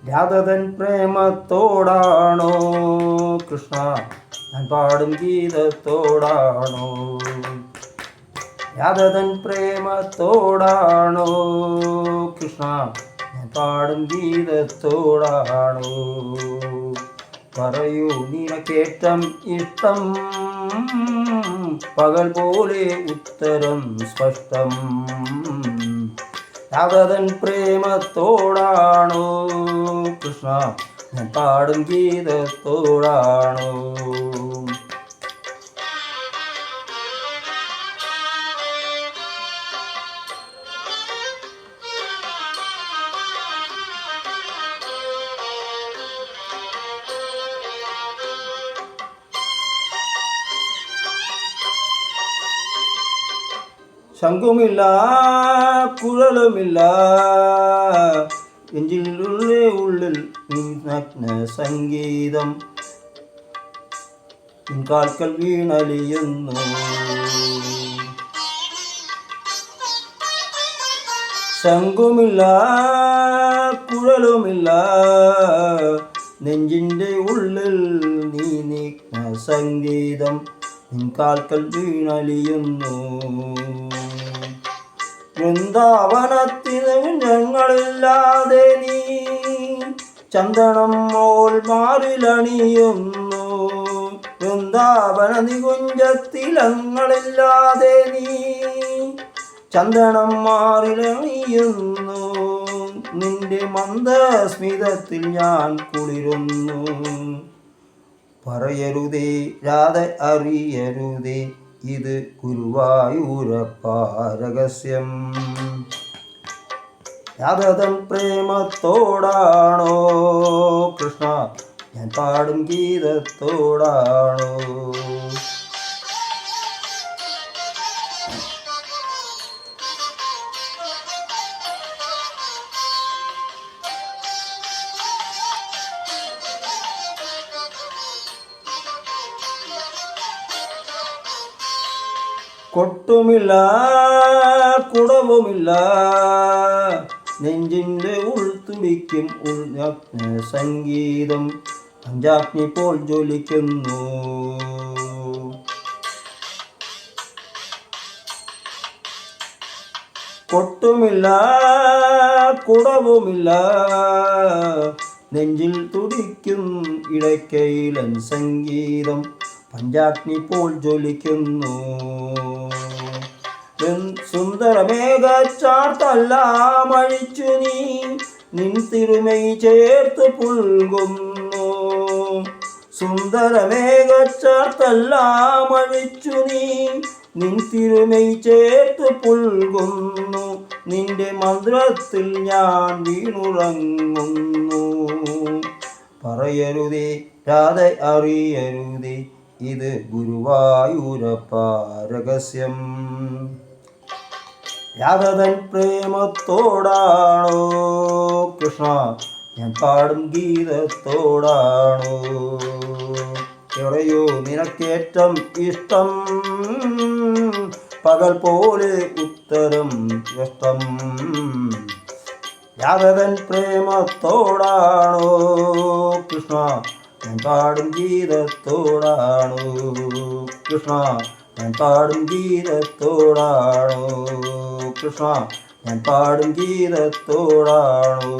രാധതൻ പ്രേമത്തോടാണോ കൃഷ്ണ ഞാൻ പാടും ഗീതത്തോടാണോ? രാധതൻ പ്രേമത്തോടാണോ കൃഷ്ണ ഞാൻ പാടും ഗീതത്തോടാണോ? പറയൂ നിനക്കേറ്റം ഇഷ്ടം, പകൽ പോലെ ഉത്തരം സ്പഷ്ടം. രാധതൻ പ്രേമത്തോടാണോ കൃഷ്ണ ഞാൻ പാടും ഗീതത്തോടാണോ? ശംഖുമില്ല കുഴലുമില്ല നെഞ്ചിലുള്ളേ ഉള്ളിൽ നഗ്ന സംഗീതം കാൽക്കൽ വീണലിയുന്നു. ശംഖുമില്ല കുഴലുമില്ല നെഞ്ചിൻ്റെ ഉള്ളിൽ നീ നഗ്ന സംഗീതം കാൽക്കൽ വീണലിയുന്നു. വൃന്ദാവനത്തിന് ഞങ്ങളില്ലാതെ നീ ചന്ദനം മോൾ മാറിലണിയുന്നു. വൃന്ദാവന നികുഞ്ചത്തിലങ്ങളില്ലാതെ നീ ചന്ദനം മാറിലണിയുന്നു. നിന്റെ മന്ദസ്മിതത്തിൽ ഞാൻ കുളിരുന്നു. പറയരുതേ രാധ അറിയരുതേ ഇത് ഗുരുവായൂരപ്പ രഹസ്യം. രാധതൻ പ്രേമത്തോടാണോ കൃഷ്ണ ഞാൻ പാടും ഗീതത്തോടാണോ? കൊട്ടുമില്ല കുടവുമില്ല നെഞ്ചിൻ്റെ ഉൾത്തുടിക്കും ഉൾനഗ്ന സംഗീതം പഞ്ചാഗ്നി പോൽ ജ്വലിക്കുന്നു. കൊട്ടുമില്ല കുടവുമില്ല നെഞ്ചിൽ തുടിക്കും ഇടയ്ക്കയിലൻ സംഗീതം പഞ്ചാഗ്നി പോൽ ജ്വലിക്കുന്നു. സുന്ദരമേഘച്ചാർത്തെല്ലാം അഴിച്ചു നീ നിൻ തിരുമൈ ചേർത്ത് പുൽകുന്നു. സുന്ദരമേഘച്ചാർത്തെല്ലാം അഴിച്ചു നീ നിൻ തിരുമൈ ചേർത്ത് പുൽകുന്നു. നിന്റെ മന്ത്രത്തിൽ ഞാൻ വീണുറങ്ങുന്നു. പറയരുതേ രാധ അറിയരുതേ ഇത് ഗുരുവായൂരപ്പ രഹസ്യം. രാധതൻ പ്രേമത്തോടാണോ കൃഷ്ണ ഞാൻ പാടും ഗീതത്തോടാണോ? പറയൂ നിനക്കേറ്റം ഇഷ്ടം, പകൽ പോലെ ഉത്തരം ഇഷ്ടം. രാധതൻ പ്രേമത്തോടാണോ കൃഷ്ണ ഞാൻ പാടും ഗീതത്തോടാണോ? കൃഷ്ണ ഞാൻ പാടും ഗീതത്തോടാണോ? കൃഷ്ണ ഞാൻ പാടും ഗീതത്തോടാണോ?